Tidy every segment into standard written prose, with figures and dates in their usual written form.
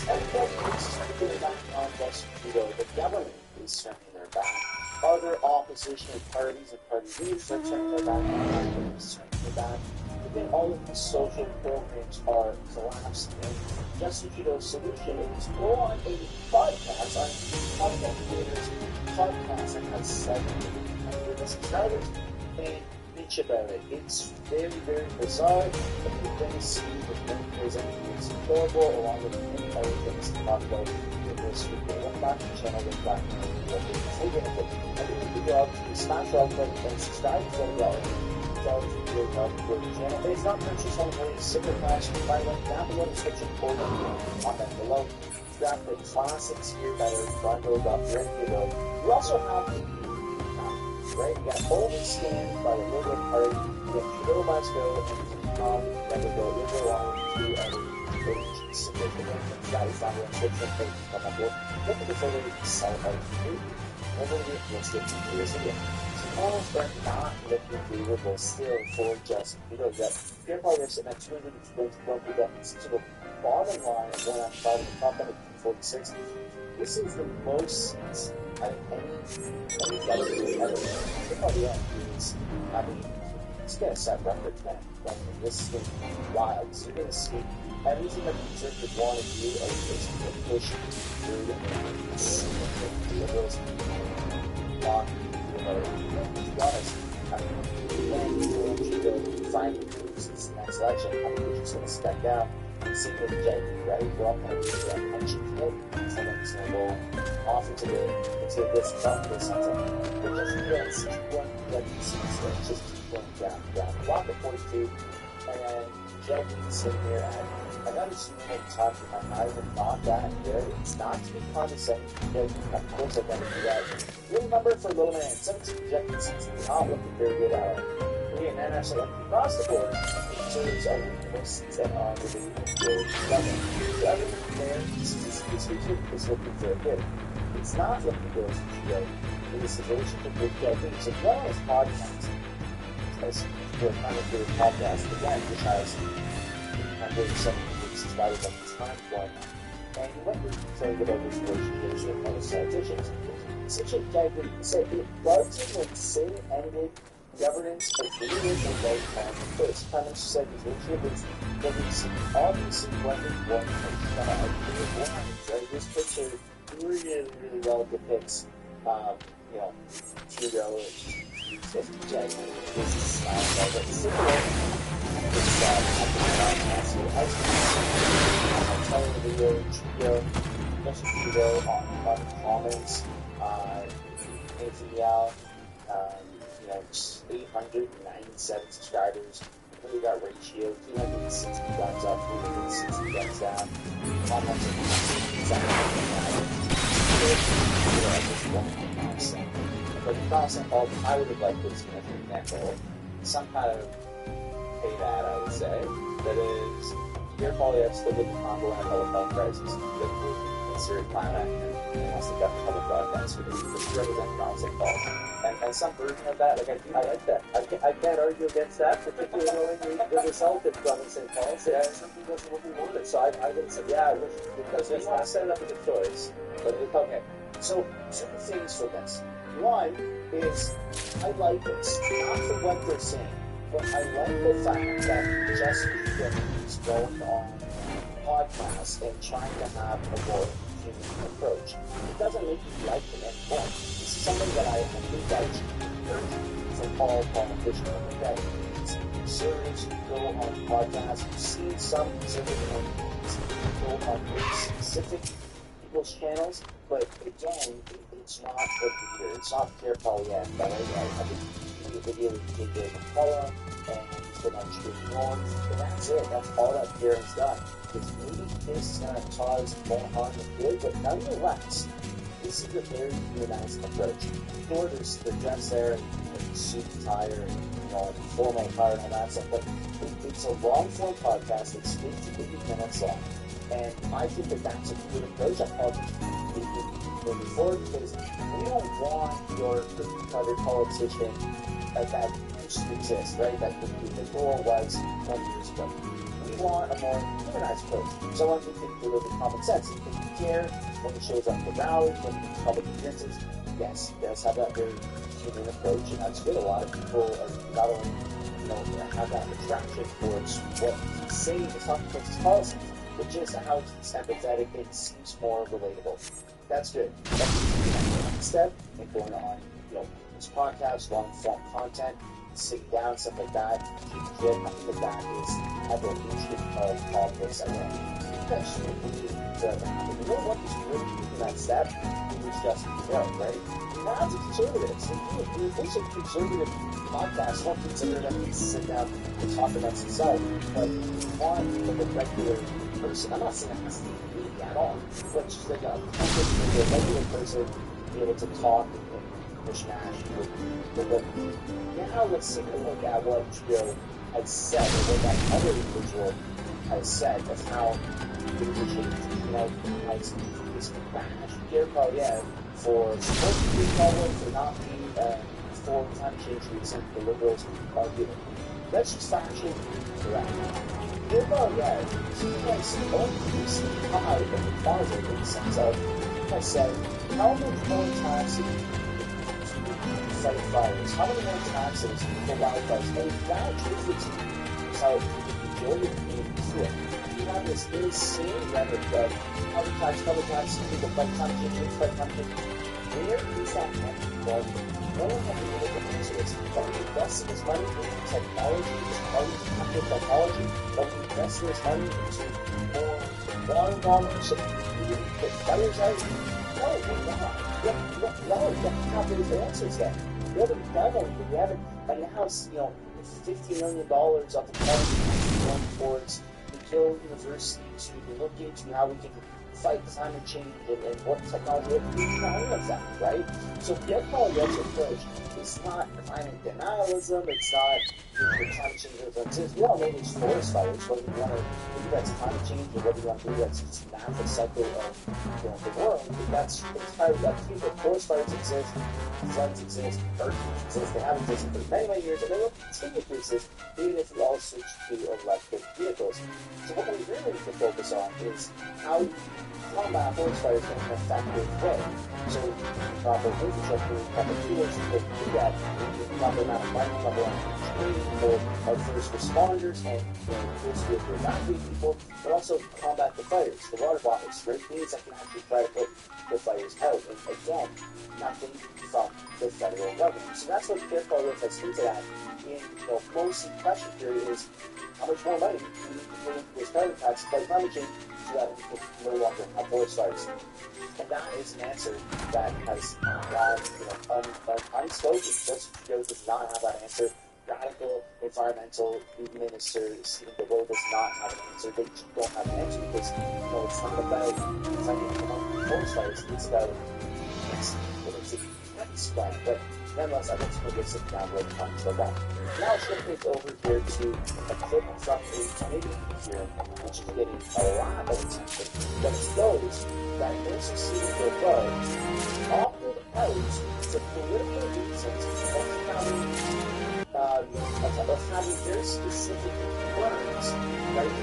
And what is turning back on Justin Trudeau? The government is turning their back. Other opposition parties and party leaders are turning their back. The is turning their back. But then all of these social programs are collapsing. And Justin Trudeau's solution is go on a podcast, on content creators podcast that has 700 subscribers, and bitch about it. It's very, very bizarre, but you're going to see the thing presenting is horrible, along with many other things to talk about in this video. Welcome back to the channel, welcome back to the video. I think the job to smash the like button and subscribe to the video. Really help with the channel. But it's not purchased on the super flash. You can find a link down below in the description or the comment below. You've got the classics here that are bundled up, ready to go. You also have the right? You got Holy Stand by the Liberal Party, you got Trudeau Must Go, and Tom that will go Liberal on to other significant that is on the description page to come up with. Look at the photos to sell out to you. Over here, let's get to this again. So polls are not looking favorable still for Justin Trudeau. Pierre Poilievre sitting at 220 delegates to the bottom line of when I'm starting the top end of 246. This is the most seats out of any delegate ever. Pierre Poilievre is, I mean, he's going to set records, man. This is going to be wild. So you're going to see everything that conservatives want to do is to push through the liberals on, to be honest, I mean, when Trudeau finally loses the next election, I think we're just going to step down and see what Jake, right? We're all going to do that pension field, someone's going to go off into this bump or something. We're just going to 61 seats, it's just keep going down. Block at 42, and then Jake is sitting here at another super top of my eyes and not that good. It's not to be condescending, but of course I've got to do that. Real number for Low Man, 17 projected seats, not looking very good at all. And then actually across the board, in terms of most seats that are within the government. The other thing there, is looking very good. It's not looking good in the situation with things as well as podcasts. As we're kind of doing podcast again, which has 870 subscribers at the time point. And what we're saying about this relationship with other politicians, such a gaggle, said it largely when sin ended governance of leaders and right on the first. Prime Minister said his leadership is obviously weapon one right? This picture really well depicts, Trudeau and just genuinely this is style, but it's similar. I'm telling the video, Trudeau on comments, Anthony Yao, 897 subscribers. We got ratio, 260 guns up, 360 guns down. Comments but the constant all I would have liked to see an example, some kind of pay that I would say, that is Pierre Poilievre still with the Congo and a public health crisis, that would consider climate action, and wants to get the public broadcast for the represent constant call. And some version of that, I like that. I can't argue against that, particularly when the result of running St. Paul's. Yeah, something wasn't what we wanted. So I would say, yeah, I wish, because it's not set up as a choice. But it's okay. So, two things for this. One is, I like this, not for what they're saying, but I like the fact that Justin Trudeau is going on podcasts and trying to have a more human approach. It doesn't make you like him anymore. This is something that I think that should be encouraged from all politicians. I think that conservatives who go on podcasts, you've seen some conservative ones go on specific people's channels, but again, it's not the leader, it's not Pierre Poilievre. But I think the video with David McCullough and he's been on Street North, and that's it. That's all that Pierre has done. Because maybe this is going to cause more harm than good, but nonetheless, this is a very humanized approach. Sure, there's the dress there and suit attire and formal attire and all that stuff, but it's a long-form podcast that speaks to 80 minutes long. And I think that that's a good approach. I call it moving forward because we don't want your cookie-cutter politician that used to exist, right? That the goal was 20 years ago. We want a more humanized approach, someone who can deliver common sense, who can care when he shows up for rallies, when he public appearances. Yes, he does have that very human approach, and that's good. A lot of people are not only, have that attraction towards what he's saying, he's talking towards his policies, but just how he's empathetic and seems more relatable. That's good. That's the next step in going on, this podcast, long form content, sitting down, stuff like that. I think that is evolution of politics. I think that's you know what is really taking that step is Justin Trudeau, right? Now it's a conservative. So if there's a conservative podcast, don't consider them to sit down and talk about himself, but one like a regular person. I'm not saying it has to be me at all, but just like a regular person be able to talk and mishmash with them. Now let's take a look at what Trudeau has said, or what that other individual has said of how the individual, has bashed Pierre Poilievre for supporting Green Parliament, for not being for climate change reason the Liberals are giving. Let's just factually correct. Pierre Poilievre, he has only recently come out of the closet in the sense of, he has said, how much more taxes fight fires? How many more taxes for wildfires? And that truthfully is how the majority of Canadians feel. You have this insane rhetoric of cover tax, people fight climate change, fight climate change. Where is that money from? No one has been able to answer this. Are we investing this money into technology, are we into technology? Are we investing this money into more water bombers so we can put fires out? No, we're not. We don't have those answers yet. We haven't done anything. We haven't announced, $50 million of the money going towards McGill University to look into how we can fight climate change and what technology we're not any of that, right? So Pierre Poilievre's approach is not climate denialism, it's not climate change doesn't exist. We all know there's forest fires, whether you want to do that's climate change or whether you want to do that's just natural cycle of the world. That's entirely up to you. But forest fires exist, floods exist, hurricanes exist. They have existed for many, many years, and they will continue to exist even if we all switch to electric vehicles. So what we really need to focus on is how combat forest fires in an effective way. So proper infrastructure, proper tools to do that, proper amount of money, proper amount of training for our first responders and first evacuate people, but also combat the fires, the water bodies, right? Things that can actually try to put the fires out. And again, nothing from the federal government. So that's what Pierre Poilievre has hinted at in most question period is how much more money do we need to put into this carbon tax to fight climate change so that we can no longer have forest fires. And that is an answer that has gone unspoken. Justin Trudeau does not have that answer. Radical environmental minister Stephen Guilbeault does not have an answer. They just don't have an answer because it's not about fighting forest fires. It's about spread. But nonetheless, I think it's going to get some download time so that. Now let's take over here to a clip from a Canadian hearing, which is getting a lot of attention. But it's those that NCC Guilbeault offered out for political reasons of having very specific burns, right?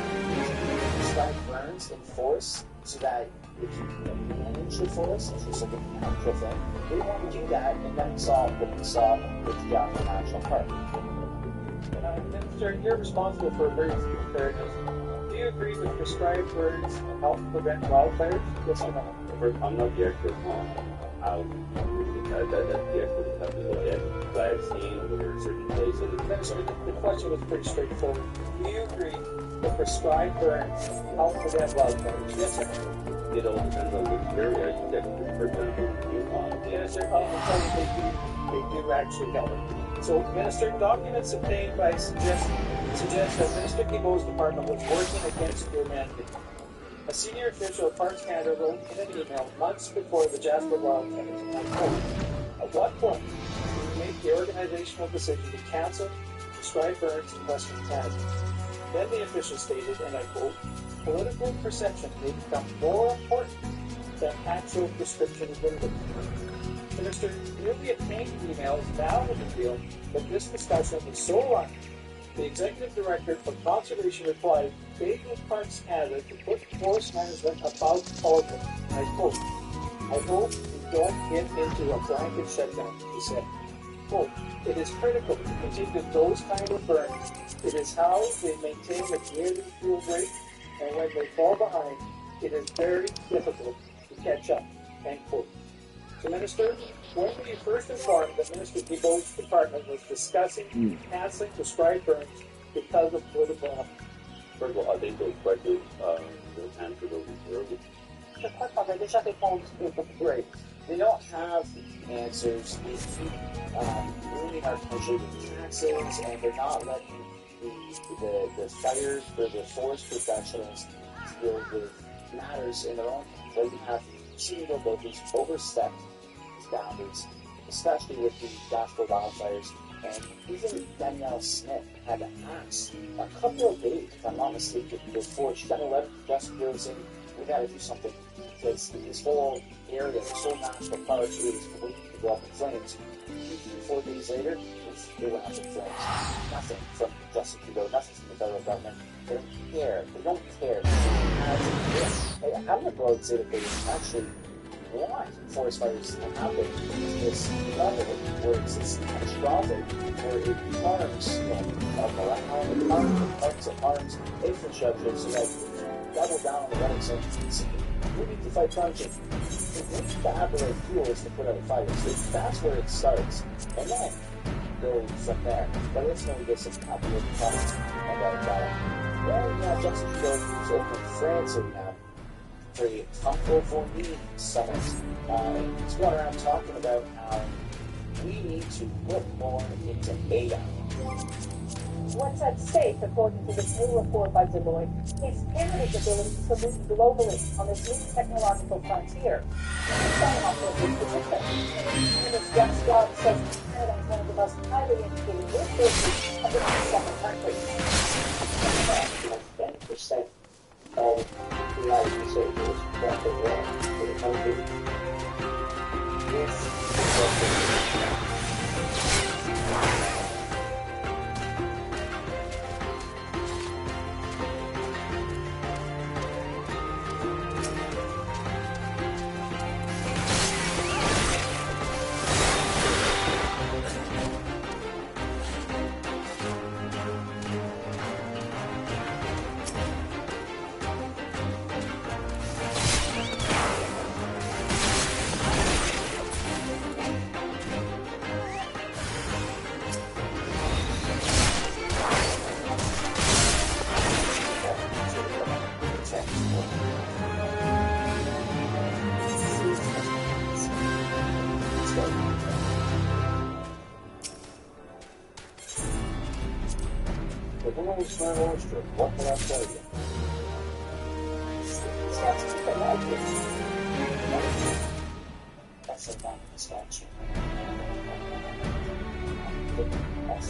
Prescribed burns in forest so that if you manage the forest, it's just like a natural thing. They want to do that, and then we saw what we saw with the Yaqui National Park. Minister, you're responsible for emergency preparedness. Do you agree with prescribed burns help prevent wildfires? Yes or no? I'm not the expert on how that's the expert have to look at, but I've seen over certain places. Minister, the question was pretty straightforward. Do you agree that prescribed burns help prevent wildfires? Yes or no? It all depends on which area you get. For example, Minister, they do actually help. So, Minister, documents obtained by suggest that Minister Guilbeault's department was working against your mandate. A senior official at Parks Canada wrote in an email months before the Jasper wildfires. At what point did you make the organizational decision to cancel prescribed burns in Western Canada? Then the official stated, and I quote, political perception may become more important than actual prescription windows. Minister, newly obtained emails now reveal that this discussion is so long The executive director of conservation replied, Bayview Parks Canada to put forest management above politics. I quote, I hope we don't get into a blanket shutdown, he said. Quote, it is critical to continue those kind of burns. It is how they maintain the community fuel rate, and when they fall behind, it is very difficult to catch up, end quote. So, Minister, when were you first informed that Minister Guilbeault's department was discussing canceling prescribed burns because of political opposition? First of all, I think those questions will answer those early. Right. They don't have answers. They keep ruining our country with taxes, and they're not letting the fires for the forest professionals deal with matters in their own country. You have City of Locals overstepped his boundaries, especially with the Jasper wildfires. And even Danielle Smith had to ask a couple of days, if I'm not mistaken, before she got a letter from Justin Wilson, we got to do something because this whole area, this whole national park is waiting to go up in flames. 4 days later, it went up in flames. Nothing from Justin Trudeau, nothing from the federal government. They don't care. They don't care. I'm going to go and say that they actually want forest fires to happen at this level where it's this catastrophic, where it harms, morale, it harms infrastructure, so that we double down on the right. So we need to fight climate change. We need to have the right fuels to put out fires. So that's where it starts. And then go from there. But let's know we get some happy with the products. And well, yeah, Justin Trudeau is over in France right now for the Comfortable for Me Summit. He's going around talking about how we need to put more into AI. What's at stake, according to this new report by Deloitte, is Canada's ability to lead globally on this new technological frontier. Canada's Jeff Scott says Canada is one of the most highly educated workforces of the 27 countries. 10% of AI researchers that the world for the country. This is what can I tell you? That's a fun statue. That's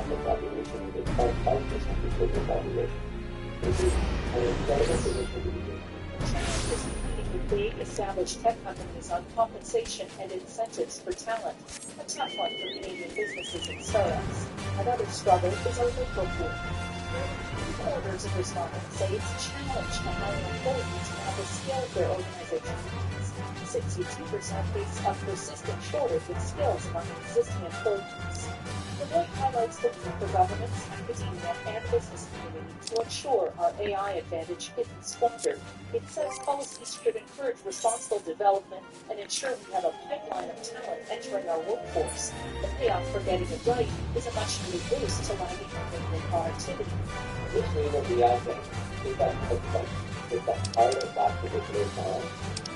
the population. It's 5% of the population. With big established tech companies on compensation and incentives for talent, a tough one for Canadian businesses and startups. Another struggle is over procurement. Orders of respondents say it's a challenge to hire employees to have the scale of their organization needs. 62% face a persistent shortage of skills among existing employees. The report highlights the need for governments, academia, and business community to ensure our AI advantage isn't squandered. It says policies should encourage responsible development and ensure we have a pipeline of talent entering our workforce. The payoff for getting it right is a much-needed boost to lagging Canadian productivity. This means that the advent is that part of that particular time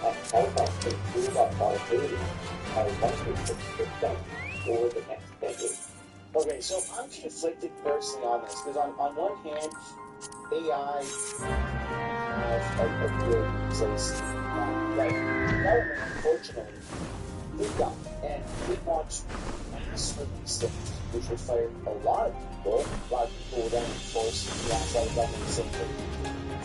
and help us to improve our productivity by 100% over the next decade. Okay, so I'm conflicted personally on this because on one hand, AI has a good place. But government, unfortunately, did that and did want to mass release things, which would fire a lot of people. A lot of people would then force the outside government simply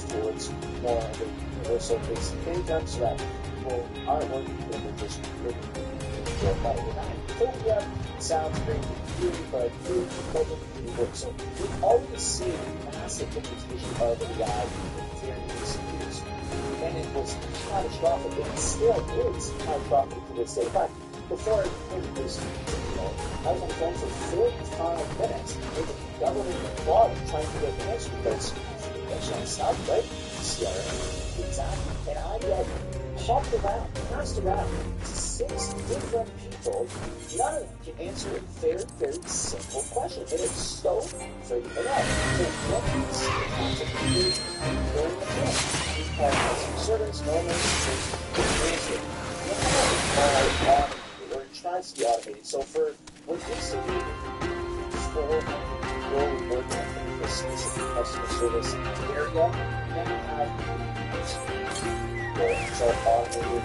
towards more of a universal basic income so that people aren't working, and they're just living for a better life. Utopia sounds great in theory, but it doesn't really work. So we've always seen massive implication of AI in various years, and it was catastrophic, and it still is catastrophic to this day. In fact, before I recorded this video, I was on the phone for 45 minutes with the government employee trying to get an answer because that's not stuff, right? CRM, exactly. And I got hopped around, passed around to 6 different people. None of them can answer a very, very simple question. And it's so freaking out. So what is the concept of doing the thing? We call customer service, normally it's answer. Or it tries to be automated. So for what used to be 400 people working in a specific customer service area, then you have so automated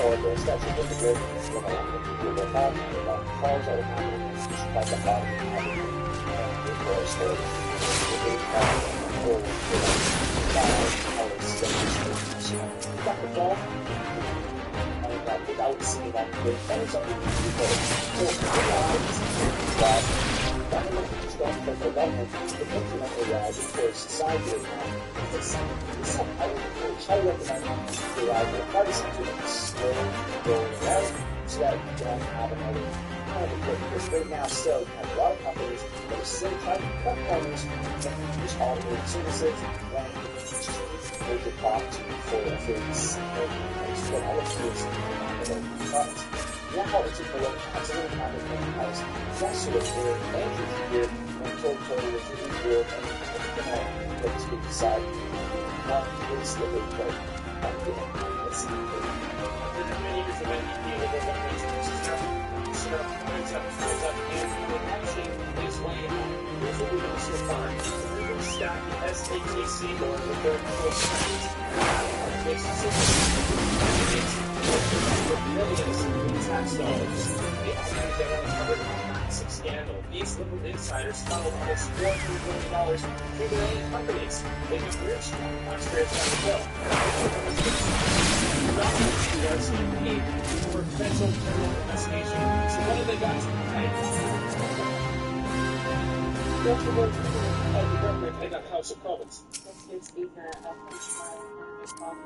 or there's actually really good when a lot of people will have calls that are happening like the automated or storage. Got the phone and without seeing that and something people that government stuff that the government the implement AI for society right now. It's I would highly recommend AI for the party sector to slow going out so that you don't have another because right now still you have a lot of companies that are still trying to cut corners and use automated services when there's a prompt for a very simple place for all of these products. Now it's a political accident happened in the house. Yesterday, where Andrew here when Toto was in his world and let us decide what is the big vote. Let's see. There are many years of NDP that are going to stuff points up, and actually his way out. Here's what we know so far. We're going to stack the SATC board with their close friends. Millions in tax dollars. They already get uncovered a massive scandal. These little insiders funneled almost $400 million through their own companies. They got rich, taxpayers got the bill. The RCMP for potential criminal investigation. So what have they got to pay? What's the word of the government? They got House of Commons. Mr. Speaker, I think my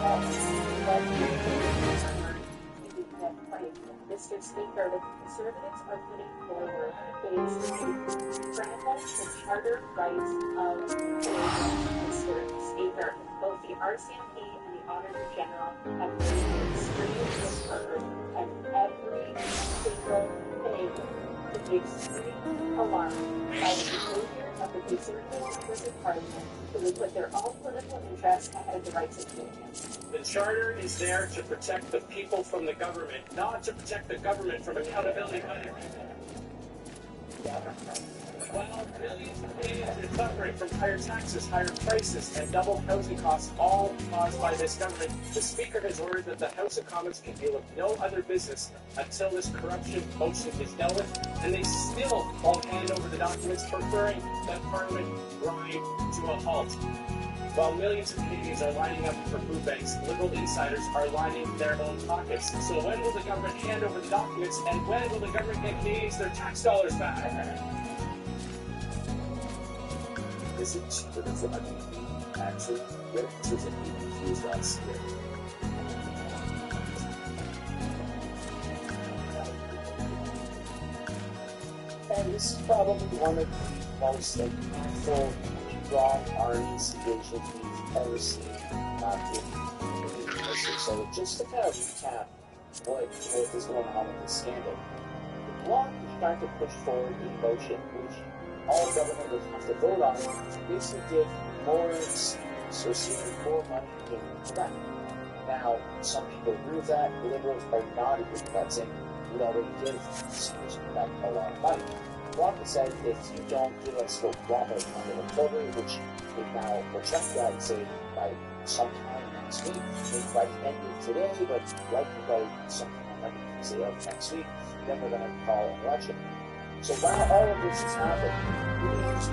comments about Mr. Speaker, the Conservatives are putting forward ways to grant us the charter rights of Mr. Speaker. Both the RCMP and the Auditor General have been extremely misheard, and every single thing to be extremely alarmed by the behavior of the Conservative members of Parliament who would put their own political interests ahead of the rights of Canadians. The charter is there to protect the people from the government, not to protect the government from accountability by the people. While millions of Canadians are suffering from higher taxes, higher prices, and double housing costs, all caused by this government, the Speaker has ordered that the House of Commons can deal with no other business until this corruption motion is dealt with, and they still won't hand over the documents, preferring that Parliament grind to a halt. While millions of Canadians are lining up for food banks, Liberal insiders are lining their own pockets. So when will the government hand over the documents, and when will the government get Canadians their tax dollars back? Is it cheaper than what actually this isn't even used last year? And this is probably one of the most impactful strong army situations we've ever seen in the history. So just to kind of recap what is going on with this scandal, the Bloc is trying to push forward a motion which all government would have to vote on to basically give more students or students more money in Quebec. Now, some people agree with that. The Liberals are not agree with that, saying we already give students in Quebec a lot of money. Bloc has said if you don't give us what we want by the end of October, which they now project that and say by sometime next week, maybe by the end of today, but likely by sometime like say of next week, then we're going to call an election. So while all of this is happening, we need to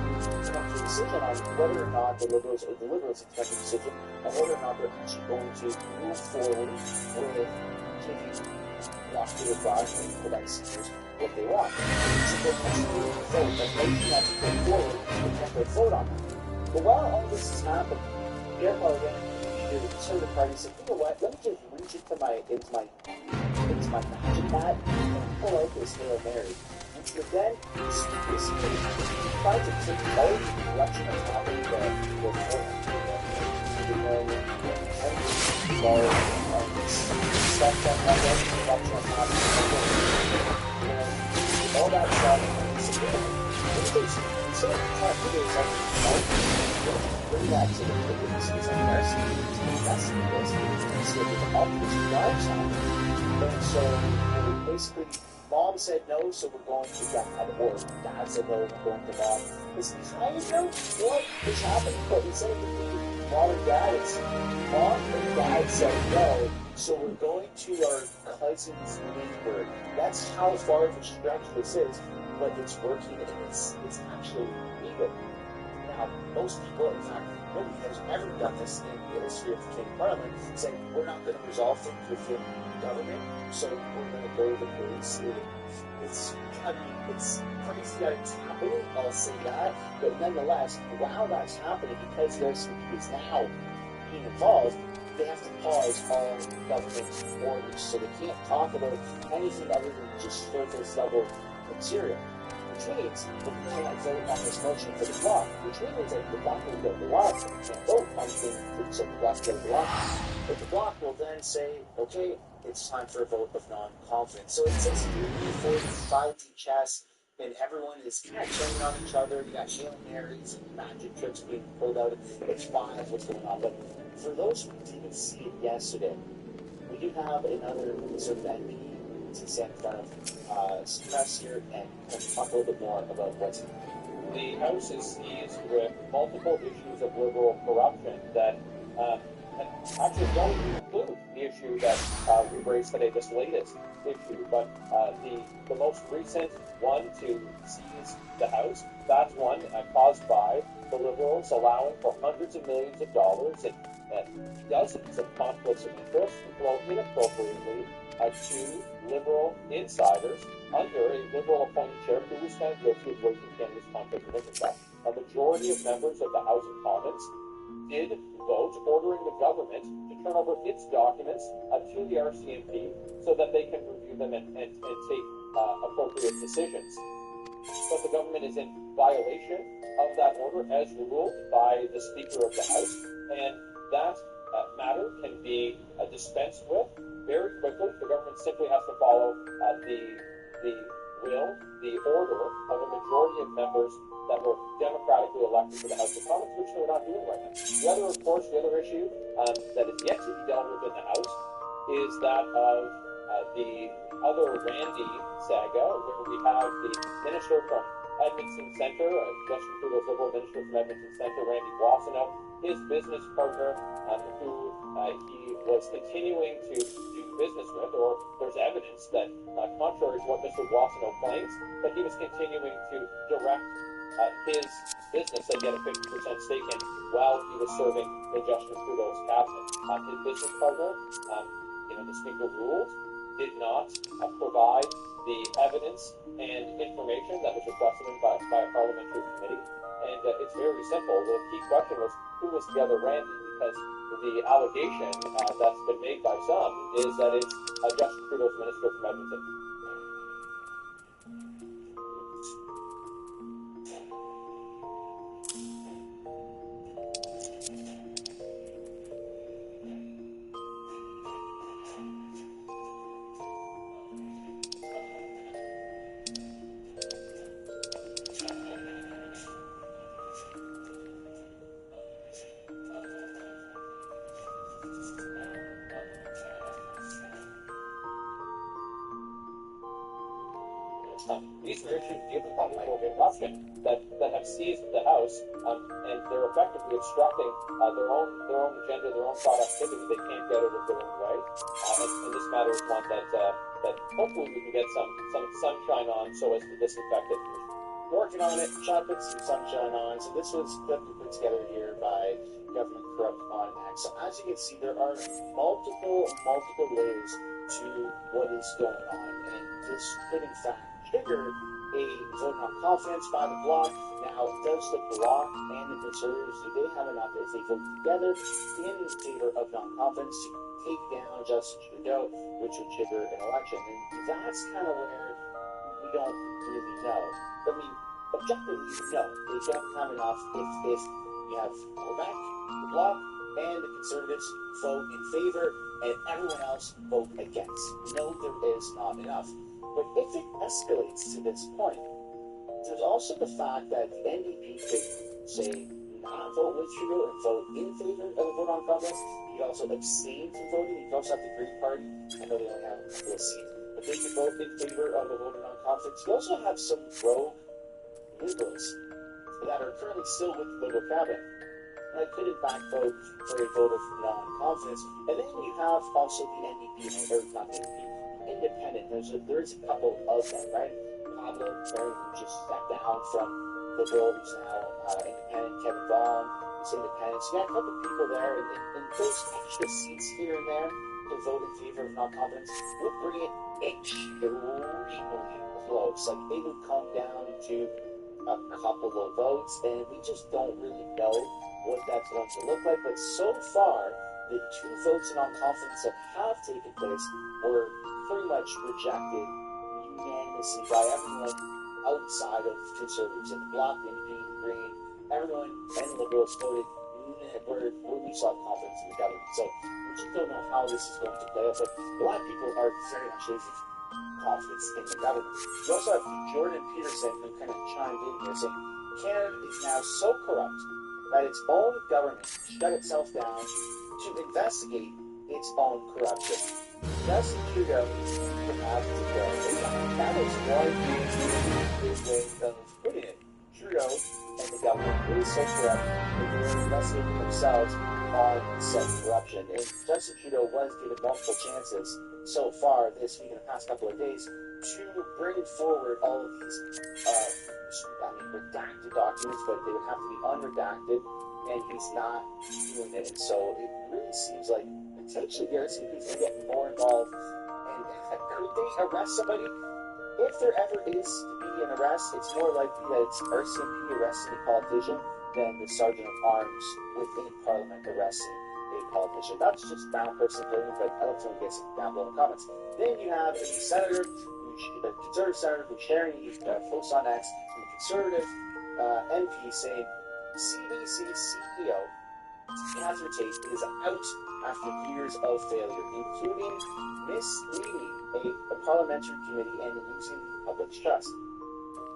come to a decision on whether or not the Liberals expect a decision on whether or not they're actually going to move forward with giving the Oscar Flash and Quebec seniors what they want. So they'll continue to vote, and anything that's put forward, they can't go vote on that. But while all this is happening, Pierre Poilievre and the Conservative Party said, you know what, let me just reach into my magic hat and pull out this Hail Mary. Which would then try to take all of the election that's happening there with stuff that election that's happening all that stuff so try to do something bring that to the witnesses and investigators so that the opposition drives on. And so basically Mom said no, so we're going to Dad, or Dad said no, we're going to Mom. It's kind of know what is happening, but instead of it being Mom and Dad, it's Mom and Dad said no, so we're going to our cousin's neighbor. That's how far of a stretch this is, but it's working and it's actually legal. Now, most people, in fact, nobody has ever done this in the history of the Canadian Parliament, saying we're not going to resolve things within government, so we're going to go to the police. It's crazy that it's happening, I'll say that, but nonetheless, while that's happening, because there's is now being involved, they have to pause all government orders, so they can't talk about anything other than just surface level material. Which means we cannot vote on this motion for the block, which means that the block will get the law, so we can't vote on things so the block get the law. But the block will then say, okay, it's time for a vote of non-confidence. So it's 3-4-5 chess, and everyone is kind of turning on each other. You got Hail Marys and magic tricks being pulled out. It's fine, what's going on. But for those who didn't see it yesterday, we do have another sort of MP to stand in front of press here and talk a little bit more about what's happening. The House is seized with multiple issues of Liberal corruption that actually don't include the issue that we raised today, this latest issue, but the most recent one to seize the House, that's one caused by the Liberals allowing for hundreds of millions of dollars and dozens of conflicts of interest to flow inappropriately to Liberal insiders under a Liberal appointed chair who was found guilty of breaking Canada's conflict of interest act. A majority of members of the House of Commons did vote ordering the government to turn over its documents to the RCMP so that they can review them and take appropriate decisions. But the government is in violation of that order as ruled by the Speaker of the House, and that matter can be dispensed with very quickly. The government simply has to follow the order of a majority of members that were democratically elected to the House of Commons, which they're not doing right now. The other issue that is yet to be dealt with in the House is that of the other Randy saga, where we have the minister from Edmonton Centre, Justin Trudeau's Liberal minister from Edmonton Centre, Randy Boissonnault, his business partner, who he was continuing to do business with, or there's evidence that, contrary to what Mr. Boissonnault claims, that he was continuing to direct his business that he had a 50% stake in while he was serving in Justin Trudeau's cabinet. His business partner, the Speaker ruled, did not provide the evidence and information that was requested by a parliamentary committee. And it's very simple. The key question was, who was the other Randy? Because the allegation that's been made by some is that it's Justin Trudeau's minister from Edmonton. These are issues dealing with people in Russia that have seized the House, and they're effectively obstructing their own agenda, their own thought activity. They can't get it their own way. And this matter is one that hopefully we can get some sunshine on so as to disinfect it. Working on it, trying to put some sunshine on. So this was put together here by Government Corrupt Automatic. So as you can see, there are multiple layers to what is going on, and this could in fact trigger a vote on confidence by the bloc. Now, does the bloc and the Conservatives, do they have enough if they vote together in favor of non-confidence to take down Justin Trudeau, which would trigger an election? And that's kind of where we don't really know. I mean, objectively, no, they don't have enough if you have Quebec, the Bloc, and the Conservatives vote in favor, and everyone else vote against. No, there is not enough. But if it escalates to this point, there's also the fact that the NDP could say not vote with Trudeau and vote in favor of a vote on confidence. You could also abstain from voting. You could also have the Green Party. I know they only have a couple of seats, but they could vote in favor of a vote on confidence. You also have some rogue Liberals that are currently still with the Liberal cabinet that could in fact vote for a vote of non-confidence. And then you have also the NDP, or not the NDP, Independent. There's a couple of them, right? Pablo Ferry, who just stepped down from Liberal, who's now Independent. Kevin Vaughan is Independent. So you got a couple of people there, and those extra seats here and there to vote in favor of non-confidence would bring it extremely close. Like, they would come down to a couple of votes, and we just don't really know what that's going to look like. But so far, the two votes in non-confidence that have taken place were pretty much rejected unanimously by everyone outside of Conservatives and the Bloc, the NDP, the Green. Everyone and Liberals voted where we saw confidence in the government. So we just don't know how this is going to play out. But a lot of people are very much losing confidence in the government. You also have Jordan Peterson, who kind of chimed in here saying Canada is now so corrupt that its own government shut itself down to investigate its own corruption. Justin Trudeau would have to go. That is one way of putting it. Trudeau and the government is so corrupt that they're investigating themselves on said corruption. And Justin Trudeau was given multiple chances so far this week in the past couple of days to bring forward all of these redacted documents, but they would have to be unredacted, and he's not doing it. And so it really seems like potentially the RCMP is going to get more involved. And could they arrest somebody? If there ever is to be an arrest, it's more likely that it's RCMP arresting a politician than the Sergeant of Arms within Parliament arresting a politician. That's just my personal opinion, but I'd like to get some down below in the comments. Then you have a senator, a Conservative senator who's sharing a post on X, and a Conservative MP saying CBC CEO Catherine Tate is out after years of failure, including misleading a parliamentary committee and losing the public's trust.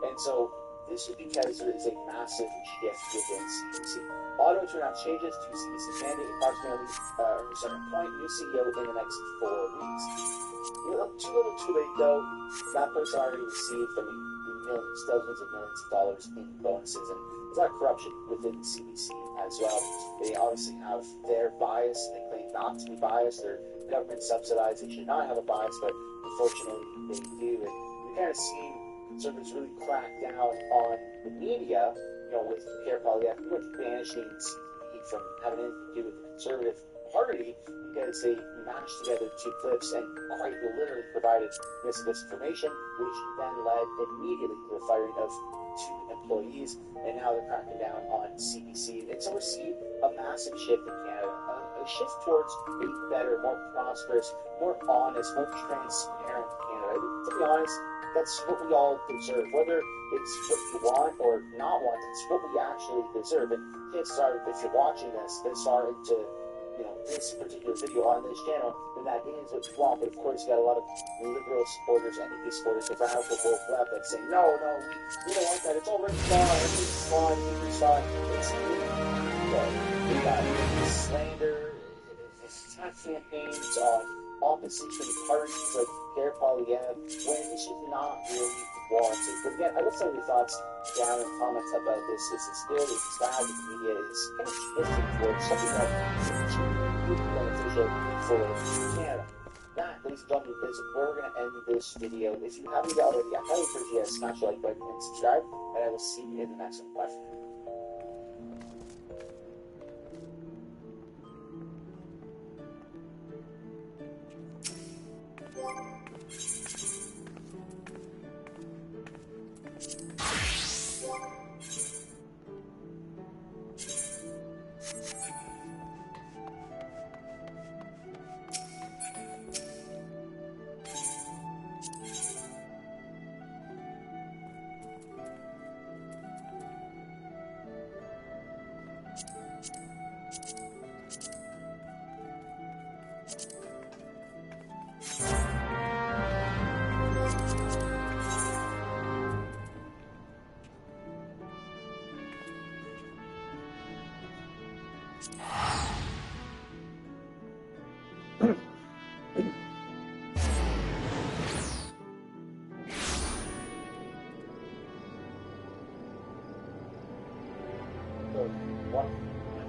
And so this is because there is a massive shift within CBC. Ottawa to announce changes to CBC mandate approximately appoint new CEO in the next 4 weeks. Too little too late though. That person already received millions, dozens of millions of dollars in bonuses, and there's a lot of corruption within the CBC as well. They obviously have their bias. They claim not to be biased. They're government subsidized. They should not have a bias, but unfortunately they do. And we kind of seen Conservatives really crack down on the media, with Pierre Poilievre, pretty much banishing CTV from having anything to do with the Conservative Party because they matched together two clips and quite literally provided misinformation, which then led immediately to the firing of 2 employees, and now they're cracking down on CBC. And so we're seeing a massive shift in Canada, a shift towards a better, more prosperous, more honest, more transparent Canada. To be honest, that's what we all deserve. Whether it's what you want or not want, it's what we actually deserve. And chances are, if you're watching this far into this particular video on this channel, then that is what you want. But of course, you got a lot of liberal supporters, NDP supporters, the radical woke left that say, no, we don't want that. It's already gone. Everything's fine. Everything's fine. It's really we got slander, attack campaigns opposition parties like Pierre Poilievre when this is not really warranted. But again, I would say your thoughts down in the comments about this. Is it still as bad that the media is kind of twisting towards something that should be beneficial for Canada? That, ladies and gentlemen, is where we're going to end this video. If you haven't already, I highly encourage you to smash the like button and subscribe, and I will see you in the next one. Bye.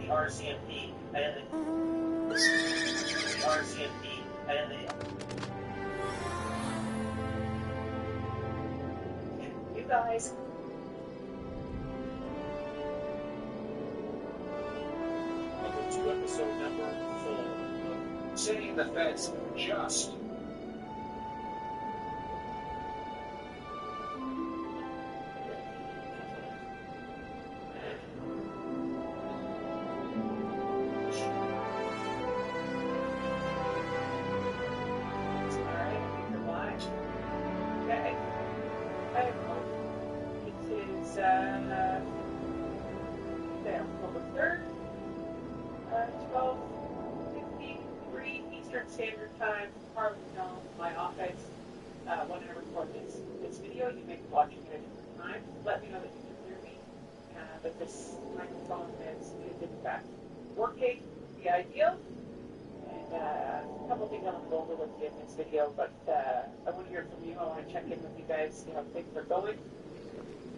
The RCMP and the RCMP and the You guys. Welcome to episode number 4 of Setting the Feds Just. Standard Time, Harlem Dome, my office. When I record this video, you may be watching it at different times. Let me know that you can hear me. But this microphone is in fact working, the ideal. And a couple things I want to go over with you in this video, but I want to hear from you. I want to check in with you guys, see how things are going,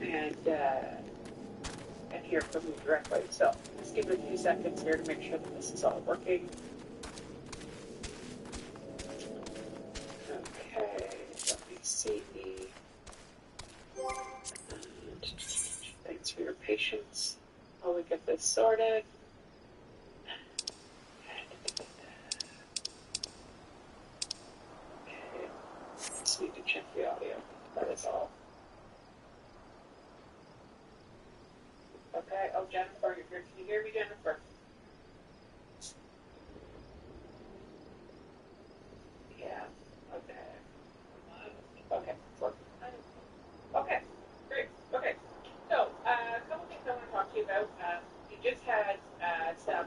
and hear from you directly. So just give it a few seconds here to make sure that this is all working. Okay, let me see. Thanks for your patience while we get this sorted. Okay, just need to check the audio. That is all. Okay, oh, Jennifer, can you hear me, Jennifer? Yeah, okay. Okay, okay, great. Okay, so a couple things I want to talk to you about. We just had some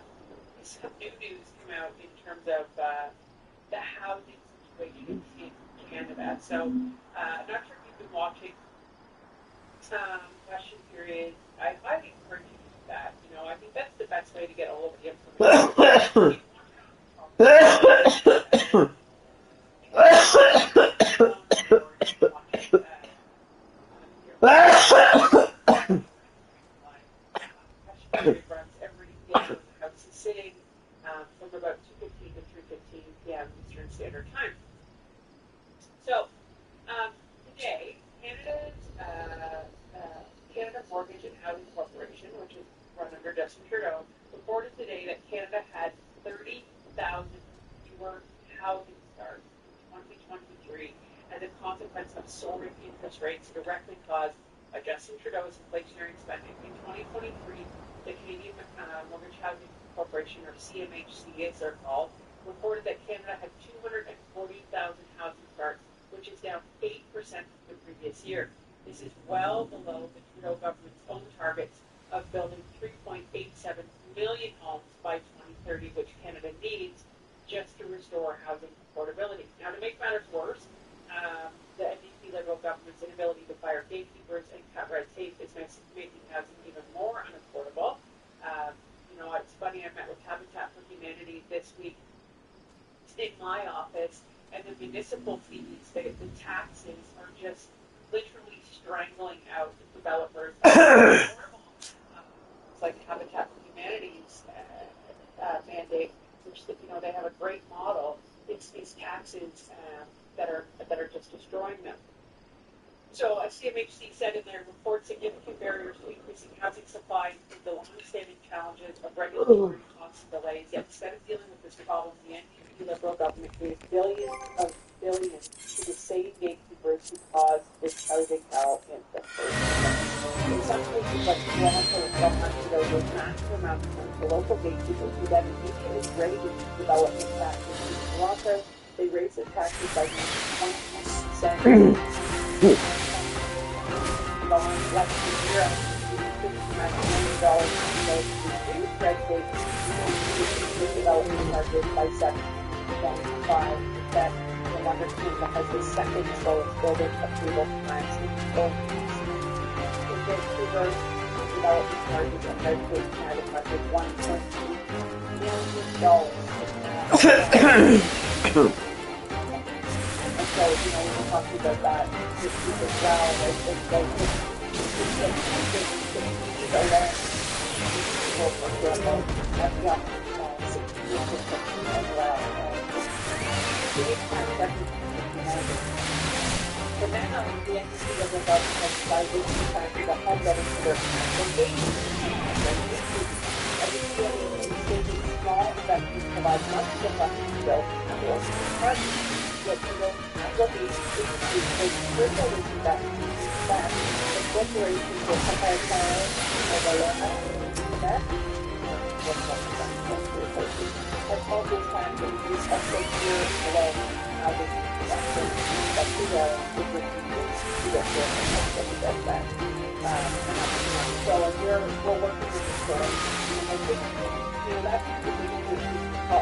new news come out in terms of the housing situation in Canada. So, not sure if you've been watching question period. I highly encourage you to do that. You know, I think that's the best way to get all of the information. Runs every day when the house is sitting from about 2:15 to 3:15 p.m. Eastern Standard Time. So today, Canada Mortgage and Housing Corporation, which is run under Justin Trudeau, reported today that Canada had 30,000 fewer housing starts in 2023 as a consequence of soaring interest rates directly caused by Justin Trudeau's inflationary spending. In 2023, the Canadian Mortgage Housing Corporation, or CMHC as they're called, reported that Canada had 240,000 housing starts, which is down 8% from the previous year. This is well below the Trudeau government's own targets of building 3.87 million homes by 2030, which Canada needs just to restore housing affordability. Now, to make matters worse, the NDP Liberal government's inability to fire gatekeepers and cut red tape is making housing even more unaffordable. It's funny, I met with Habitat for Humanity this week in my office, and the municipal fees, the taxes are just literally strangling out the developers. It's like Habitat for Humanity's mandate, which they have a great model. It's these taxes that are just destroying them. So CMHC said in their report, significant barriers to increasing housing supply include the long-standing challenges of regulatory costs and delays. Yet instead of dealing with this problem, the NDP Liberal government gave billions to the same gatekeepers who caused this housing hell in the first place. In some cases, like Toronto and Belmont, those massive amounts of money, the local gatekeepers who then immediately raised development taxes. In Toronto, they raised the taxes by 20%. Less than Europe, $59 million to reduce red tape and development charges by 7.5%. No wonder Canada has the second slowest building approval times in Vancouver. Development charges and red tape had as much as $1.2 million. And so, when we're talking about that, this is as well, right? The fees are then, for example, that's up 16% as well. We need to have everything. But now, the NDC Liberal government has decided to tax the home building for their engagement. Every stated small investments provide much of the funding to build or apartments. Yet aggregate is critical to that the corporations will provide power of the that has also planned to use a year alone housing production, but to the that. So we're working with the store, and I think that's the biggest issue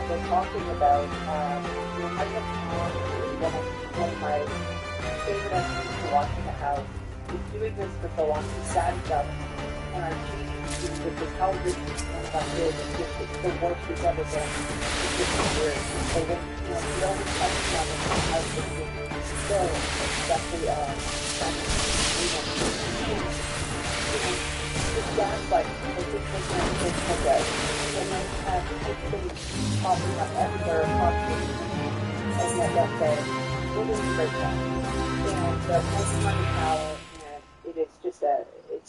we're talking about. I have one of my favorite activities to watch in the house. He's doing this for so long. He's sat down and our TV with the television about this. It's the worst he's ever been. It's just weird. So when he always touches on the house is still especially this gaslight, it's just looking at this okay. And then have things popping up everywhere and yet they'll say, we're doing a great job. And they're making money power, and it's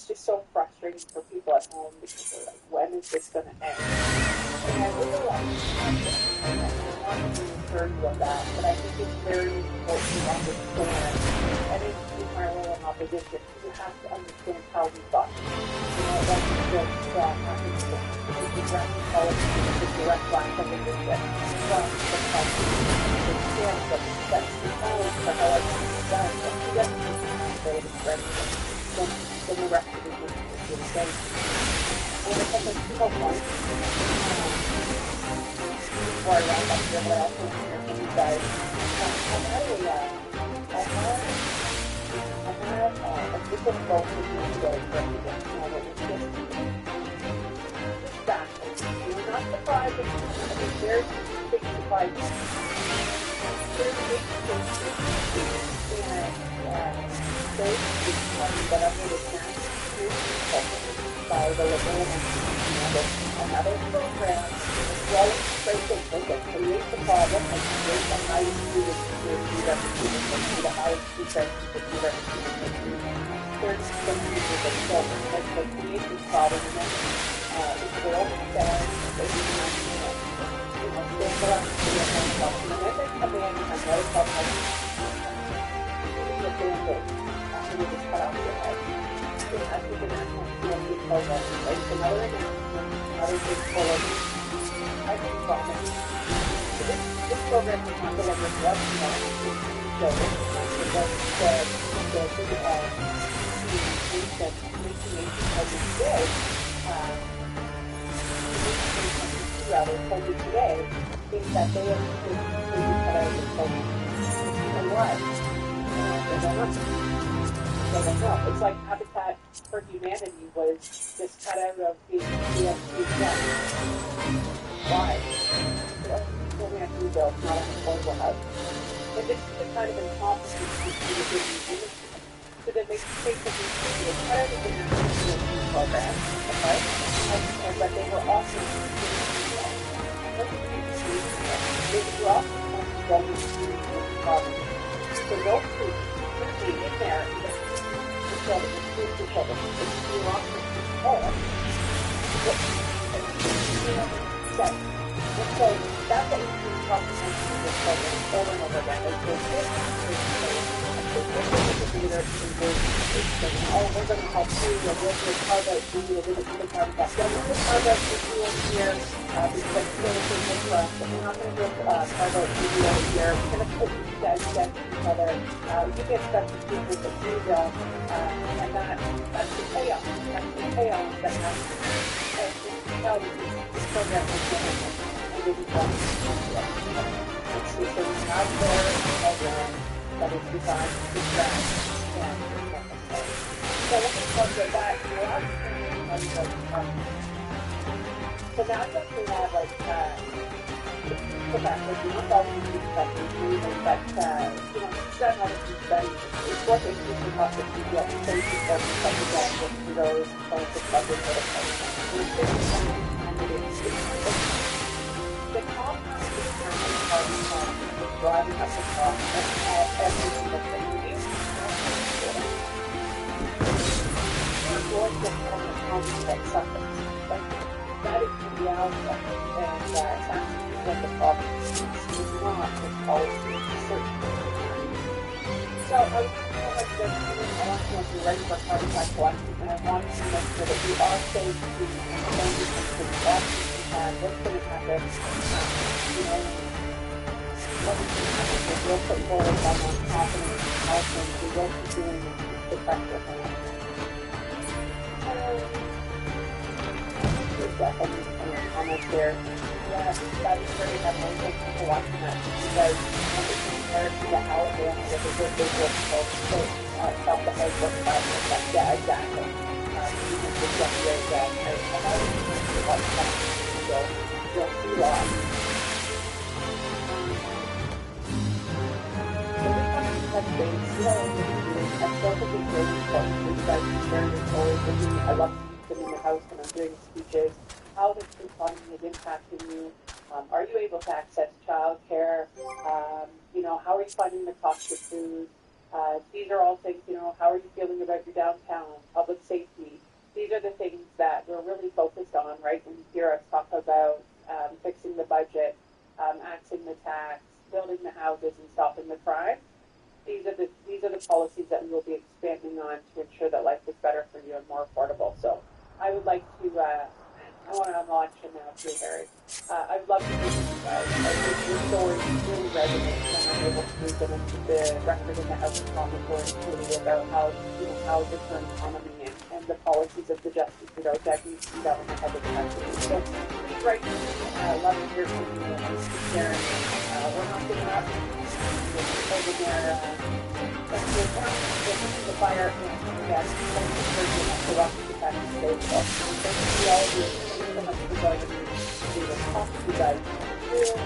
just so frustrating for people at home because they're like, when is this going to end? And I realize and I want to reassure you of that, but I think it's very important to understand, and in my role in opposition, you have to understand how we got here. That's just the direct politics, the direct lack of leadership from the country. That's the challenge for how everything's done. And you get to say the president, then the rest of the group is the same. And it's like a single point. Before I wrap up here, but I also want to hear from you guys. I had a different role for you today, President, and it was just baffled. You're not surprised, but it was very big surprise. There's a big but I'm going to by the Liberal another program well straight that create the problem and create the highest student security representation to the highest defense security representation. There's some people that create this problem and then if they don't stand, they do not stand up to the problem. And then they come in and have no problem. The band-aid after we just cut off your head. I think the National CMP program is another announcement, another big program. I think promise. This program is not delivering what we want to do. So told me today is that they have been cut out of the program. And why? They don't know. It's like Habitat for Humanity was just cut out of the CFC. Why? only a new build, not an affordable house. And this is the kind of incompetence we see within the industry. So then they basically created a credit in the program, okay? But they were also they were also going to go into the property. So those two, simply in there, so it was each other. If you want to control, so that's what we've been talking about in this program over and over again. Is we're going to help you, and we'll do a carve out for you, and we'll do a carve out. So we'll do a carve out for you over here, because it's really good for us. But we're not going to do a carve out for you over here. We're going to put you guys against each other. You get stuff to do with the freedom, and that's the payoff. That's the payoff that happens. And you know, this program is different. And we want to do it. It's the thing out there, program that is designed to track and so let me talk about that. So now that we have like Quebec, like we don't always do stuff in Sweden, but you know, we've done other things that it's what they do to talk to people and say to them stuff again with those kinds of stuff in the the compound is driving up the cost of every single thing we do. We're going to have a complex suffix. But that is the reality of it. And it's actually what the problem is. It's not the policy. So I was going to go I want to be ready for carbon tax collection, and I want to make sure that we are safe to explain these things to the options we have, what's going to happen, you know, what is going to happen. We'll put forward on confidence and confidence. We will keep doing the pressure thing. There's definitely some comments there. Yeah, that is very helpful. Thank you for watching that. You guys understand the how it is, what the good visual so stop the head, what the Bible. Yeah, exactly. You can just get there that how do you watch that? You'll see lots. Touch base, you know, I still think it's really important for you guys to share your stories with me. I love to keep them in the house when I'm doing speeches. How this economy is impacting you. Are you able to access childcare? You know, how are you finding the cost of food? These are all things, you know, how are you feeling about your downtown, public safety? These are the things that we're really focused on, right? When you hear us talk about fixing the budget, axing the tax, building the houses, and stopping the crime. These are the policies that we will be expanding on to ensure that life is better for you and more affordable. So I would like to, I want to launch it now too, Harry. I'd love to hear from you guys. I think your stories really resonate when I'm able to read them into the record in the House of Commons or included about how, you know, how the current economy and the policies of the Justin Trudeau deputy government have impacted you. So please write to me. I'd love to hear from you and Sharon. We're not giving up. Over there, the fire and yes, thank you for the Washington State. So thank you all of you so much for joining me. We will talk to you guys soon.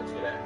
today.